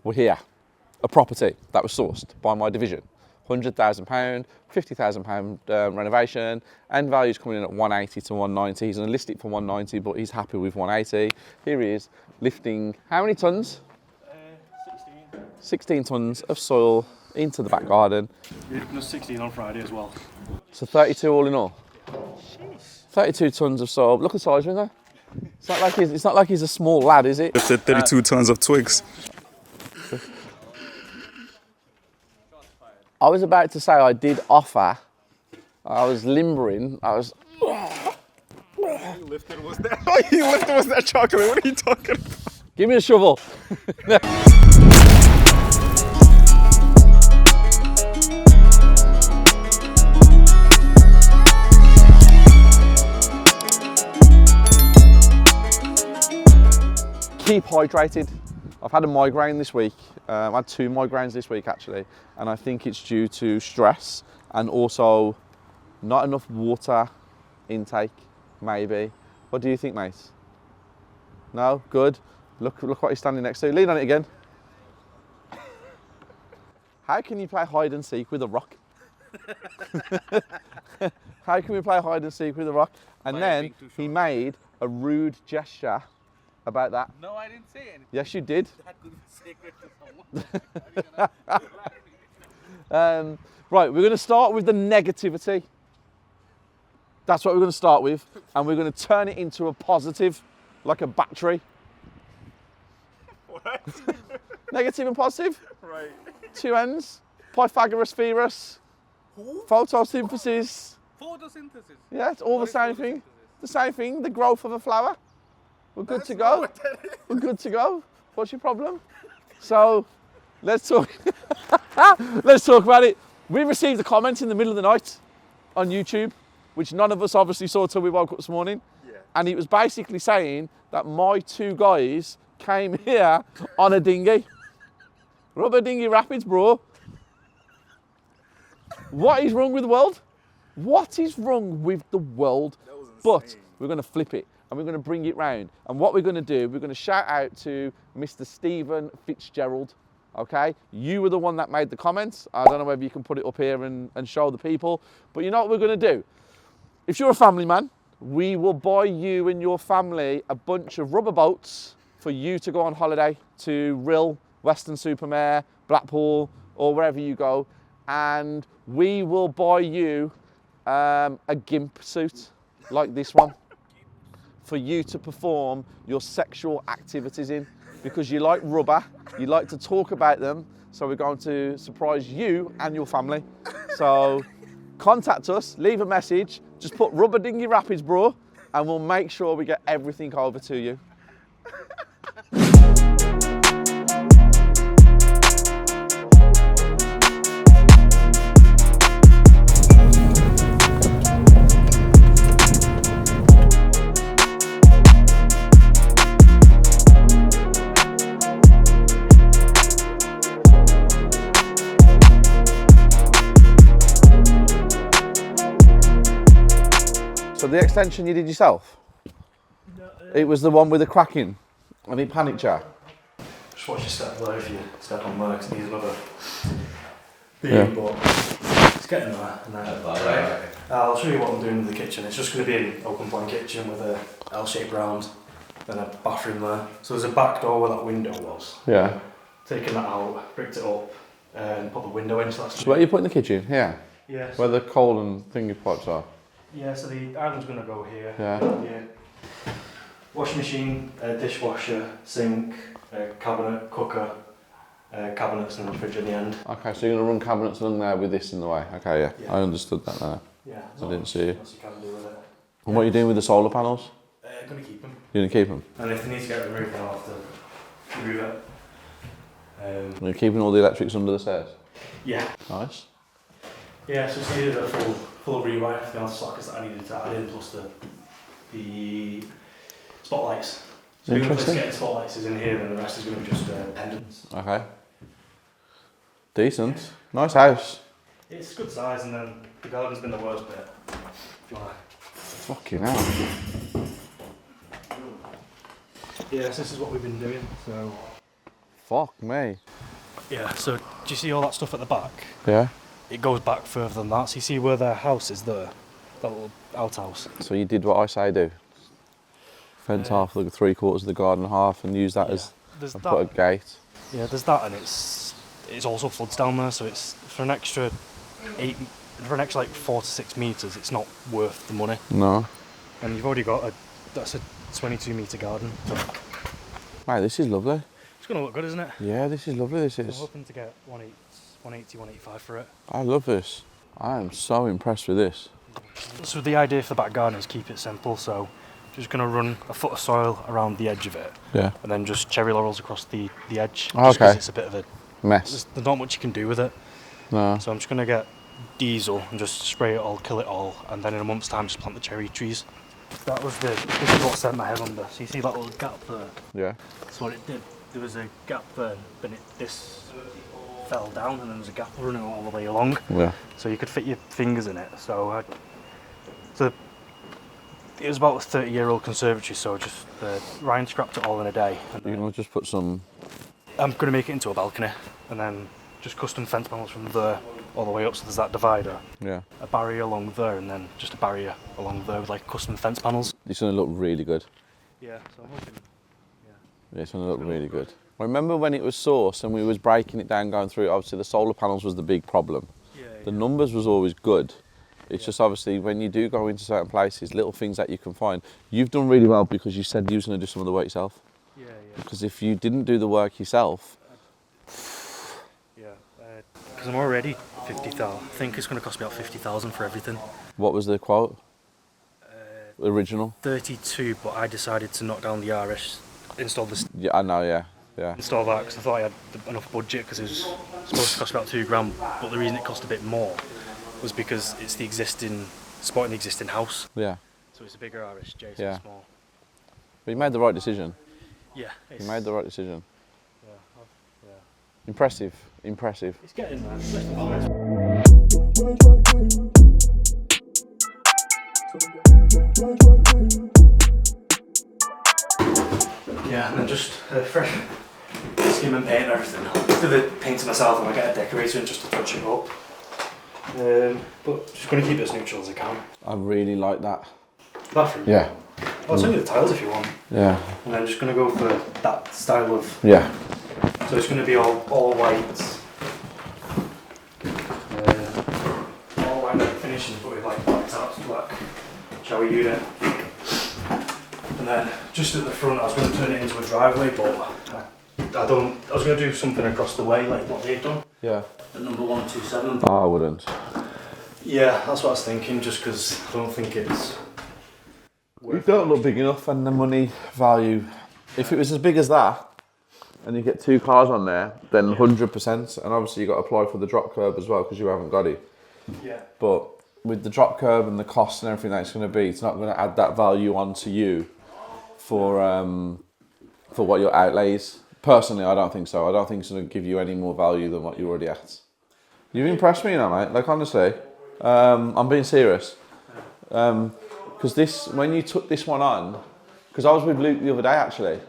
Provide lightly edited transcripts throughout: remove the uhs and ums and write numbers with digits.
we're here. A property that was sourced by my division. £100,000, £50,000 renovation, and value's coming in at 180 to 190. He's going to list it for 190, but he's happy with 180. Here he is, lifting how many tons? 16. 16 tons of soil into the back garden. Yeah, plus 16 on Friday as well. So 32 all in all. Jeez. 32 tons of soil. Look at the size of him there. It's not like he's a small lad, is it? Lifted 32 tons of twigs. I was about to say I did offer. I was limbering. You lifted was that chocolate? What are you talking about? Give me a shovel. Keep hydrated. I've had a migraine this week. I've had 2 migraines this week actually, and I think it's due to stress and also not enough water intake, maybe. What do you think, mate? No? Good? Look what he's standing next to. Lean on it again. How can you play hide and seek with a rock? How can we play hide and seek with a rock? And then he made a rude gesture about that. No, I didn't say anything. Yes, you did. That could be sacred to someone. Right, we're going to start with the negativity. That's what we're going to start with. And we're going to turn it into a positive, like a battery. What? Negative and positive. Right. 2 ends. Pythagoras theorem. Photosynthesis. Photosynthesis. Yeah, it's all the same thing. The same thing, the growth of a flower. We're good to go. We're good to go. What's your problem? So, let's talk. Let's talk about it. We received a comment in the middle of the night on YouTube, which none of us obviously saw till we woke up this morning. Yeah. And it was basically saying that my 2 guys came here on a dinghy. Rubber dinghy rapids, bro. What is wrong with the world? What is wrong with the world? But we're going to flip it. And we're going to bring it round. And what we're going to do, we're going to shout out to Mr. Stephen Fitzgerald, okay? You were the one that made the comments. I don't know whether you can put it up here and show the people. But you know what we're going to do? If you're a family man, we will buy you and your family a bunch of rubber boats for you to go on holiday to Rill, Weston-super-Mare, Blackpool, or wherever you go. And we will buy you a GIMP suit like this one, for you to perform your sexual activities in, because you like rubber, you like to talk about them, so we're going to surprise you and your family. So contact us, leave a message, just put Rubber Dinghy Rapids, bro, and we'll make sure we get everything over to you. So the extension you did yourself? No, It was the one with the cracking and it panicked you? just watch your step there if you step on there, 'cause it needs another beam, but it's getting there. And then, I'll show you what I'm doing with the kitchen. It's just going to be an open plan kitchen with a L-shaped round, then a bathroom there. So there's a back door where that window was. Yeah. Taking that out, bricked it up, and put the window in. So that's So where are you putting the kitchen? Here? yeah. Where the coal and thingy pipes are? Yeah, so the island's going to go here. Yeah. Yeah. Washing machine, dishwasher, sink, cabinet, cooker, cabinets and fridge in the end. Okay, so you're going to run cabinets along there with this in the way. Okay, yeah. Yeah. I understood that now. Yeah. I didn't see you. What you can do with it. And what are you doing with the solar panels? Going to keep them. You're going to keep them? And if they need to get removed, I'll have to remove it. You're keeping all the electrics under the stairs? Yeah. Nice. Yeah, so it's needed a full rewrite for the other sockets that I needed to add in, plus the spotlights. So the only place to get the spotlights is in here, then the rest is going to be just pendants. Okay. Decent. Nice house. It's good size, and then the garden's been the worst bit. If you want Fucking hell. Yes, this is what we've been doing. So Fuck me. Yeah, so do you see all that stuff at the back? Yeah. It goes back further than that. So you see where their house is there? That little outhouse. So you did what I say do. Fence half, look at 3/4 of the garden half, and use that as There's and that. put a gate. Yeah, there's that, and it's also floods down there. So it's for an extra like 4 to 6 meters. It's not worth the money. No. And you've already got that's a 22-meter garden. So Mate, this is lovely. it's gonna look good, isn't it? Yeah, this is lovely. This I'm is. hoping to get 180, 185 for it. I love this. I am so impressed with this. So the idea for the back garden is keep it simple. So just gonna run a foot of soil around the edge of it, Yeah. and then just cherry laurels across the edge. Oh, Just 'cause okay. it's a bit of a Mess. there's not much you can do with it. No. So I'm just gonna get diesel and just spray it all, kill it all, and then in a month's time just plant the cherry trees. This is what sent my head under. So you see that little gap there? Yeah. That's what it did. There was a gap there, but this fell down, and then there was a gap running all the way along. Yeah. So you could fit your fingers in it. So it was about a 30-year-old conservatory. So just Ryan scrapped it all in a day. And You can just put some. I'm gonna make it into a balcony, and then just custom fence panels from there all the way up. So there's that divider, Yeah. a barrier along there, and then just a barrier along there with like custom fence panels. It's gonna look really good. Yeah. So I'm hoping. Yeah, it's gonna look really good. I remember when it was sourced and we was breaking it down, going through it. Obviously, the solar panels was the big problem. Yeah. The numbers was always good. It's just obviously when you do go into certain places, little things that you can find. You've done really well because you said you was going to do some of the work yourself. Yeah. Because if you didn't do the work yourself, Yeah. Because I'm already 50,000. I think it's going to cost me about 50,000 for everything. what was the quote? Original? 32, but I decided to knock down the RS, install Yeah, I know. Yeah, yeah, install that because I thought I had enough budget because it was supposed to cost about £2,000. But the reason it cost a bit more was because it's supporting the existing house. yeah. So it's a bigger RSJ, so Yeah. it's small. But you made the right decision. Yeah. You made the right decision. Yeah. Impressive, impressive. It's getting there. Yeah, and then just fresh skim and paint and everything. I'll do the painting myself and I get a decorator in just to touch it up. But just going to keep it as neutral as I can. I really like that. Bathroom? Yeah, I'll send you the tiles if you want. yeah, And then just going to go for that style of... yeah. So it's going to be all white. All white finishing, but with like black tops, black shower unit. And then just at the front, I was going to turn it into a driveway, but I was going to do something across the way, like what they've done. Yeah. At number 127. Oh, I wouldn't. Yeah, that's what I was thinking, just because I don't think it's... You don't look big enough, and the money value. If it was as big as that, and you get 2 cars on there, then 100%. And obviously you got to apply for the drop curb as well because you haven't got it. Yeah. But with the drop curb and the cost and everything that it's going to be, it's not going to add that value onto you for what your outlay is. Personally, I don't think so. I don't think it's going to give you any more value than what you're already at. You've impressed me, you know, mate. Like honestly, I'm being serious. Because when you took this one on, because I was with Luke the other day actually.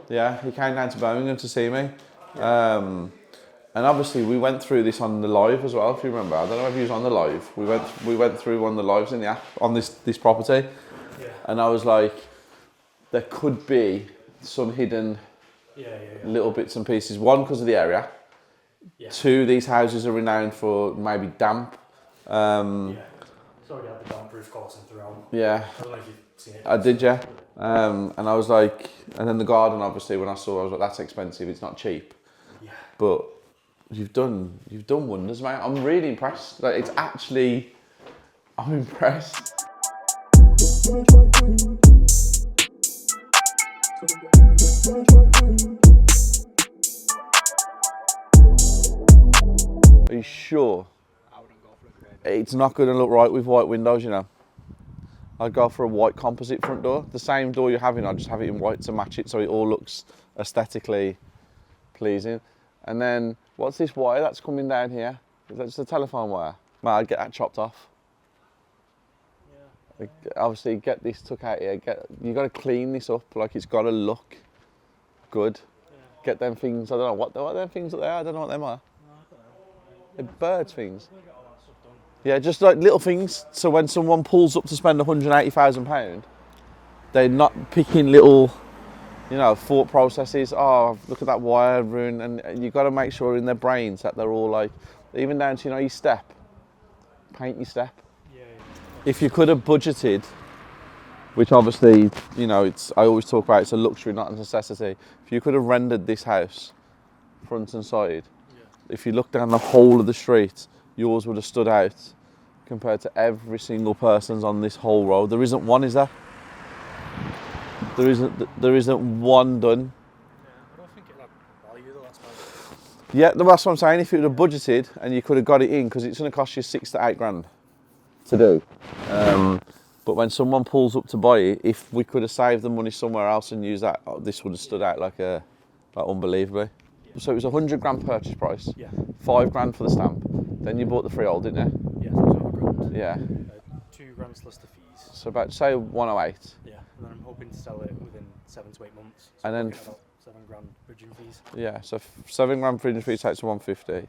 Yeah, he came down to Birmingham to see me. And obviously we went through this on the live as well, if you remember. I don't know if you was on the live. We went through one of the lives in the app on this property. Yeah. And I was like, there could be some hidden little bits and pieces. One, because of the area. Yeah. 2, these houses are renowned for maybe damp. Yeah. It's already had the damp roof course and throughout. Yeah. I don't know if you've seen it. I did, yeah. And I was like, and then the garden, obviously, when I saw, I was like, that's expensive. It's not cheap. Yeah. But you've done wonders, mate. I'm really impressed. Like, it's actually, I'm impressed. Are you sure? I wouldn't go for a grey. It's not going to look right with white windows, you know. I'd go for a white composite front door. The same door you're having, I'd just have it in white to match it so it all looks aesthetically pleasing. And then, what's this wire that's coming down here? Is that just a telephone wire? Man, I'd get that chopped off. Yeah. Obviously, get this took out here. You got to clean this up. Like, it's got to look good. Get them things. I don't know what them things up there. I don't know what them are. They're birds things. Yeah, just like little things. So when someone pulls up to spend £180,000, they're not picking little, thought processes. Oh, look at that wire rune, and you've got to make sure in their brains that they're all like, even down to your step. Paint your step. Yeah. If you could have budgeted, which obviously, I always talk about it's a luxury, not a necessity. If you could have rendered this house, front and side, if you look down the whole of the street, yours would have stood out compared to every single person's on this whole road. There isn't one, is there? There isn't one done. I don't think it had value though, that's why. Yeah, that's what I'm saying. If you would have budgeted and you could have got it in, because it's going to cost you 6 to 8 grand to do. But when someone pulls up to buy it, if we could have saved the money somewhere else and used that, this would have stood out like unbelievably. So it was £100 purchase price. Yeah. 5 grand for the stamp. Then you bought the freehold, didn't you? Yeah, so it was over £1,000. Yeah. 2 grand plus the fees. So about say 108. Yeah, and then I'm hoping to sell it within 7 to 8 months. So And then about 7 grand bridging fees. Yeah, so 7 grand bridging fees takes to 150,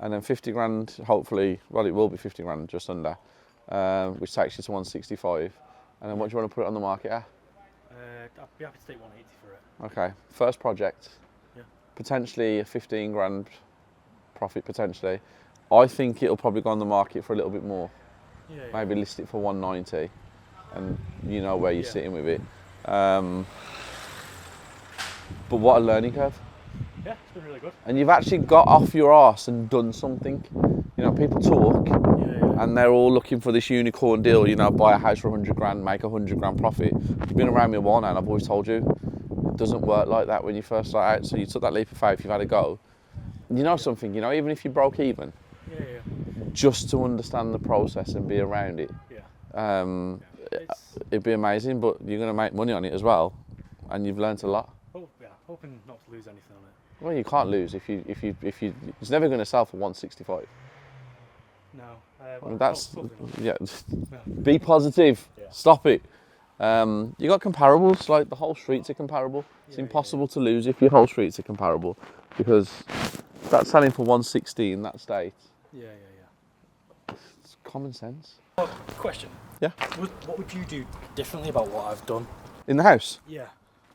and then 50 grand. Hopefully, well, it will be 50 grand just under, which takes you to 165. And then what do you want to put it on the market at? I'd be happy to take 180 for it. Okay, first project. Yeah. Potentially a 15 grand profit potentially. I think it'll probably go on the market for a little bit more. Yeah. Maybe list it for 190, and you know where you're sitting with it. But what a learning curve. Yeah, it's been really good. And you've actually got off your arse and done something. People talk and they're all looking for this unicorn deal, buy a house for 100 grand, make 100 grand profit. You've been around me a while now and I've always told you, it doesn't work like that when you first start out. So you took that leap of faith, you've had a go. Something, even if you broke even, just to understand the process and be around it. It'd be amazing, but you're going to make money on it as well. And you've learnt a lot. Hoping not to lose anything on it. Well, you can't lose if you. It's never going to sell for 165. No. That's Be positive. Yeah. Stop it. You got comparables. Like the whole streets are comparable. It's impossible to lose if your whole streets are comparable, because that's selling for 160 in that state. Yeah. It's common sense. Question. Yeah. What would you do differently about what I've done? In the house. Yeah.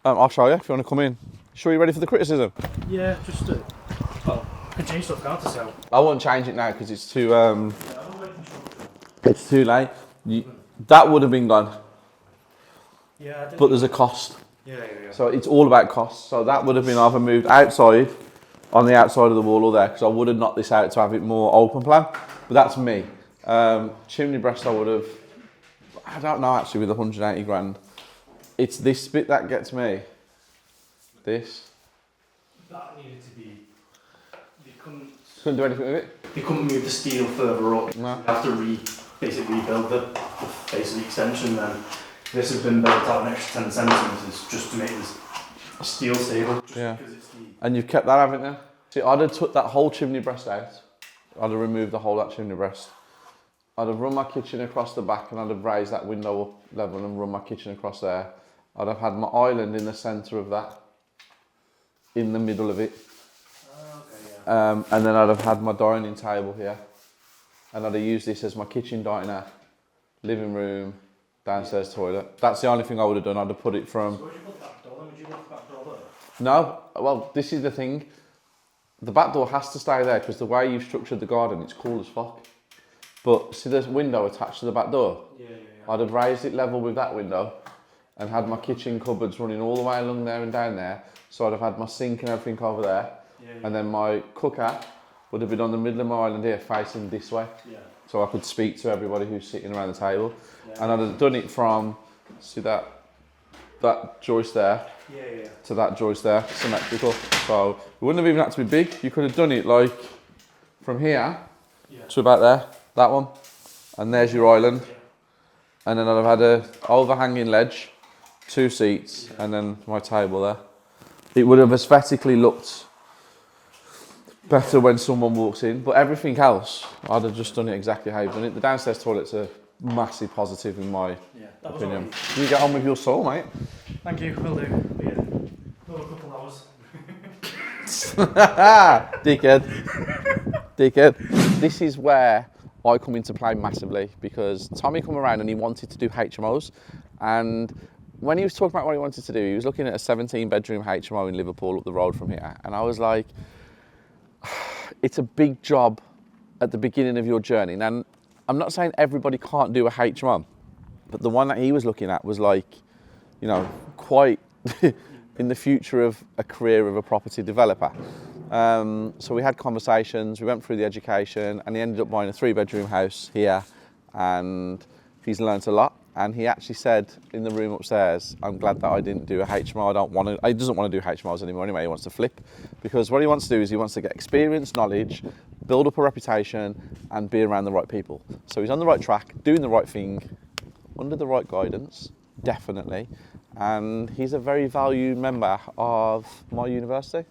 I'll show you if you want to come in. Sure, you ready for the criticism? Yeah, just I can change stuff, can't I? So. I won't change it now because it's too. It's too late. That would have been gone. Yeah. But there's a cost. Yeah. So it's all about cost. So that would have been either moved outside, on the outside of the wall, or there, because I would have knocked this out to have it more open plan. But that's me. Chimney breast I would have. I don't know actually with 180 grand. It's this bit that gets me. This. That needed to be. Couldn't do anything with it. They couldn't move the steel further up. No. They have to basically rebuild the face of the extension. Then this has been built out an extra 10 centimetres just to make this steel stable. Yeah. And you've kept that, haven't you? See, I'd have took that whole chimney breast out. I'd have removed the whole of that chimney breast. I'd have run my kitchen across the back and I'd have raised that window up level and run my kitchen across there. I'd have had my island in the centre of that, in the middle of it. And then I'd have had my dining table here. And I'd have used this as my kitchen diner, living room, downstairs toilet. That's the only thing I would have done. I'd have put it from... So would you put that door? Would you put that door there? No, well, this is the thing. The back door has to stay there because the way you've structured the garden, it's cool as fuck. But see this window attached to the back door? Yeah. I'd have raised it level with that window and had my kitchen cupboards running all the way along there and down there. So I'd have had my sink and everything over there. And then my cooker would have been on the middle of my island here facing this way. Yeah. So I could speak to everybody who's sitting around the table. And I'd have done it from, see that joist there to that joist there, symmetrical. So it wouldn't have even had to be big. You could have done it like from here to about there, that one. And there's your island. And then I'd have had a overhanging ledge, 2 seats, and then my table there. It would have aesthetically looked better when someone walks in, but everything else, I'd have just done it exactly how you've done it. The downstairs toilet's a massive positive in my opinion. You get on with your soul, mate. Thank you, will do. Yeah. Another couple hours. Dickhead. This is where I come into play massively, because Tommy come around and he wanted to do HMOs, and when he was talking about what he wanted to do, he was looking at a 17-bedroom HMO in Liverpool up the road from here, and I was like, it's a big job at the beginning of your journey. Now, I'm not saying everybody can't do a HMO, but the one that he was looking at was like, you know, quite in the future of a career of a property developer. So we had conversations, we went through the education, and he ended up buying a 3-bedroom house here, and he's learnt a lot. And he actually said in the room upstairs, I'm glad that I didn't do a HMO. He doesn't want to do HMOs anymore anyway, he wants to flip. Because what he wants to do is he wants to get experience, knowledge, build up a reputation, and be around the right people. So he's on the right track, doing the right thing, under the right guidance, definitely. And he's a very valued member of my university.